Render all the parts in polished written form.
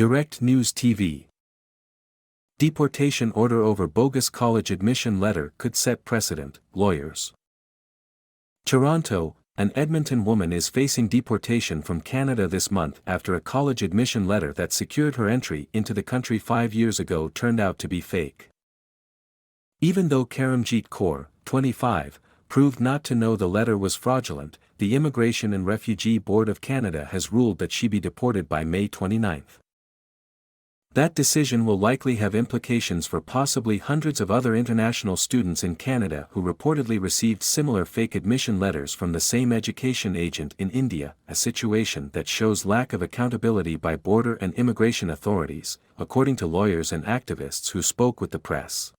Direct News TV. Deportation order over bogus college admission letter could set precedent, lawyers. Toronto, an Edmonton woman is facing deportation from Canada this month after a college admission letter that secured her entry into the country 5 years ago turned out to be fake. Even though Karamjit Kaur, 25, proved not to know the letter was fraudulent, the Immigration and Refugee Board of Canada has ruled that she be deported by May 29. That decision will likely have implications for possibly hundreds of other international students in Canada who reportedly received similar fake admission letters from the same education agent in India, a situation that shows lack of accountability by border and immigration authorities, according to lawyers and activists who spoke with the press.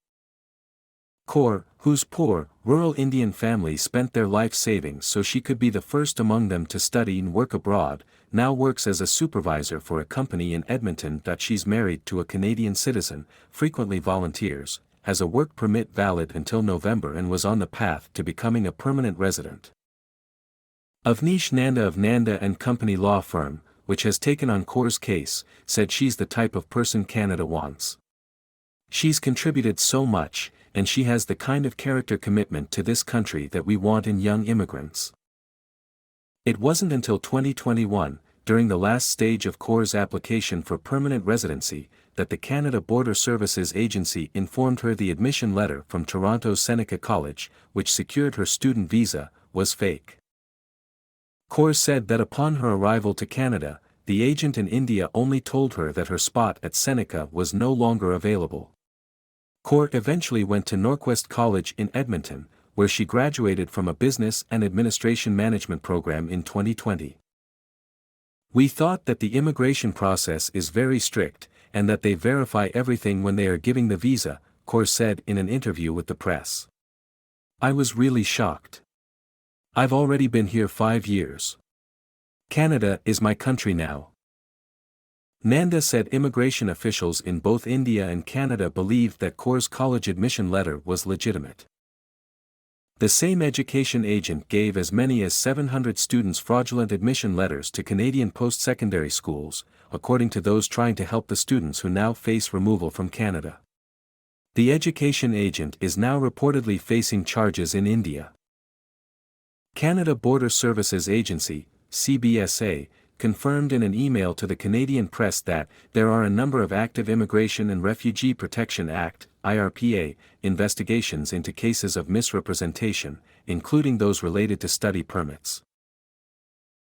Kaur, whose poor, rural Indian family spent their life savings so she could be the first among them to study and work abroad, now works as a supervisor for a company in Edmonton. She's married to a Canadian citizen, frequently volunteers, has a work permit valid until November and was on the path to becoming a permanent resident. Avnish Nanda of Nanda and Company law firm, which has taken on Kaur's case, said she's the type of person Canada wants. She's contributed so much, and she has the kind of character commitment to this country that we want in young immigrants. It wasn't until 2021, during the last stage of Kaur's application for permanent residency, that the Canada Border Services Agency informed her the admission letter from Toronto's Seneca College, which secured her student visa, was fake. Kaur said that upon her arrival to Canada, the agent in India only told her that her spot at Seneca was no longer available. Kaur eventually went to Norquest College in Edmonton, where she graduated from a business and administration management program in 2020. We thought that the immigration process is very strict, and that they verify everything when they are giving the visa, Kaur said in an interview with the press. I was really shocked. I've already been here 5 years. Canada is my country now. Nanda said immigration officials in both India and Canada believed that Kaur's college admission letter was legitimate. The same education agent gave as many as 700 students fraudulent admission letters to Canadian post-secondary schools, according to those trying to help the students who now face removal from Canada. The education agent is now reportedly facing charges in India. Canada Border Services Agency, CBSA, confirmed in an email to the Canadian press that there are a number of active Immigration and Refugee Protection Act (IRPA) investigations into cases of misrepresentation, including those related to study permits.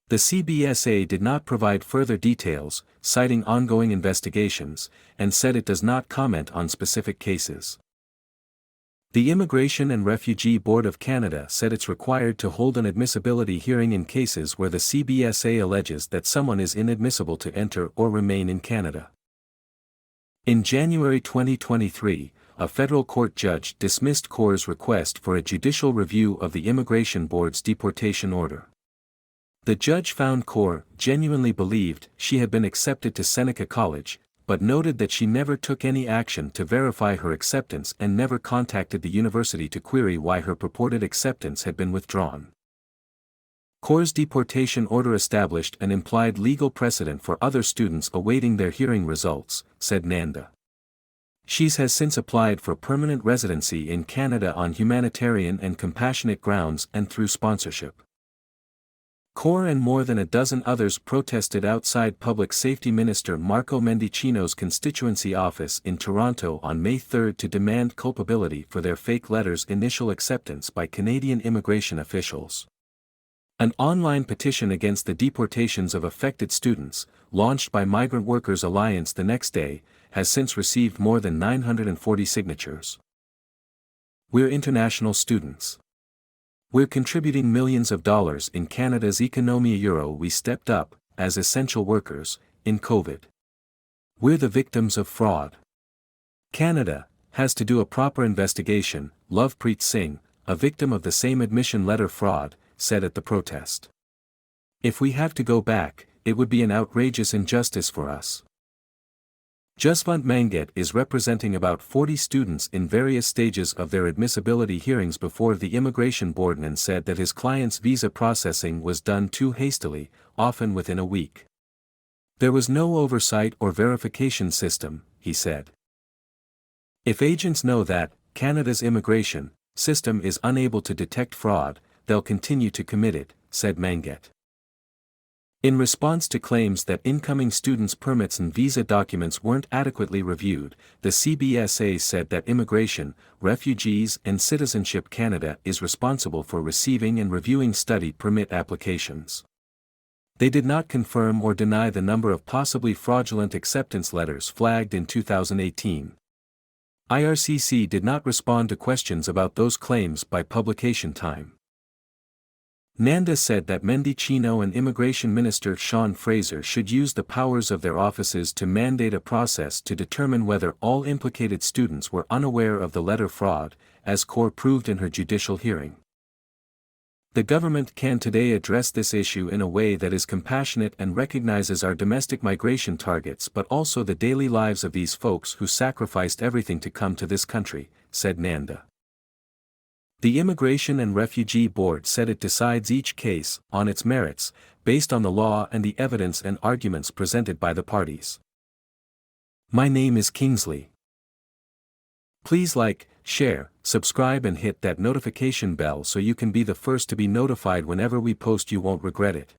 The CBSA did not provide further details, citing ongoing investigations, and said it does not comment on specific cases. The Immigration and Refugee Board of Canada said it's required to hold an admissibility hearing in cases where the CBSA alleges that someone is inadmissible to enter or remain in Canada. In January 2023, a federal court judge dismissed Kaur's request for a judicial review of the Immigration Board's deportation order. The judge found Kaur genuinely believed she had been accepted to Seneca College, but noted that she never took any action to verify her acceptance and never contacted the university to query why her purported acceptance had been withdrawn. Kaur's deportation order established an implied legal precedent for other students awaiting their hearing results, said Nanda. She has since applied for permanent residency in Canada on humanitarian and compassionate grounds and through sponsorship. Kaur and more than a dozen others protested outside Public Safety Minister Marco Mendicino's constituency office in Toronto on May 3 to demand culpability for their fake letters' initial acceptance by Canadian immigration officials. An online petition against the deportations of affected students, launched by Migrant Workers Alliance the next day, has since received more than 940 signatures. We're international students. We're contributing millions of dollars in Canada's economia euro. We stepped up, as essential workers, in COVID. We're the victims of fraud. Canada has to do a proper investigation, Lovepreet Singh, a victim of the same admission letter fraud, said at the protest. If we have to go back, it would be an outrageous injustice for us. Jaswant Manget is representing about 40 students in various stages of their admissibility hearings before the Immigration Board and said that his client's visa processing was done too hastily, often within a week. There was no oversight or verification system, he said. If agents know that Canada's immigration system is unable to detect fraud, they'll continue to commit it, said Manget. In response to claims that incoming students' permits and visa documents weren't adequately reviewed, the CBSA said that Immigration, Refugees and Citizenship Canada is responsible for receiving and reviewing study permit applications. They did not confirm or deny the number of possibly fraudulent acceptance letters flagged in 2018. IRCC did not respond to questions about those claims by publication time. Nanda said that Mendicino and Immigration Minister Sean Fraser should use the powers of their offices to mandate a process to determine whether all implicated students were unaware of the letter fraud, as Kaur proved in her judicial hearing. The government can today address this issue in a way that is compassionate and recognizes our domestic migration targets but also the daily lives of these folks who sacrificed everything to come to this country, said Nanda. The Immigration and Refugee Board said it decides each case on its merits, based on the law and the evidence and arguments presented by the parties. My name is Kingsley. Please like, share, subscribe and hit that notification bell so you can be the first to be notified whenever we post. You won't regret it.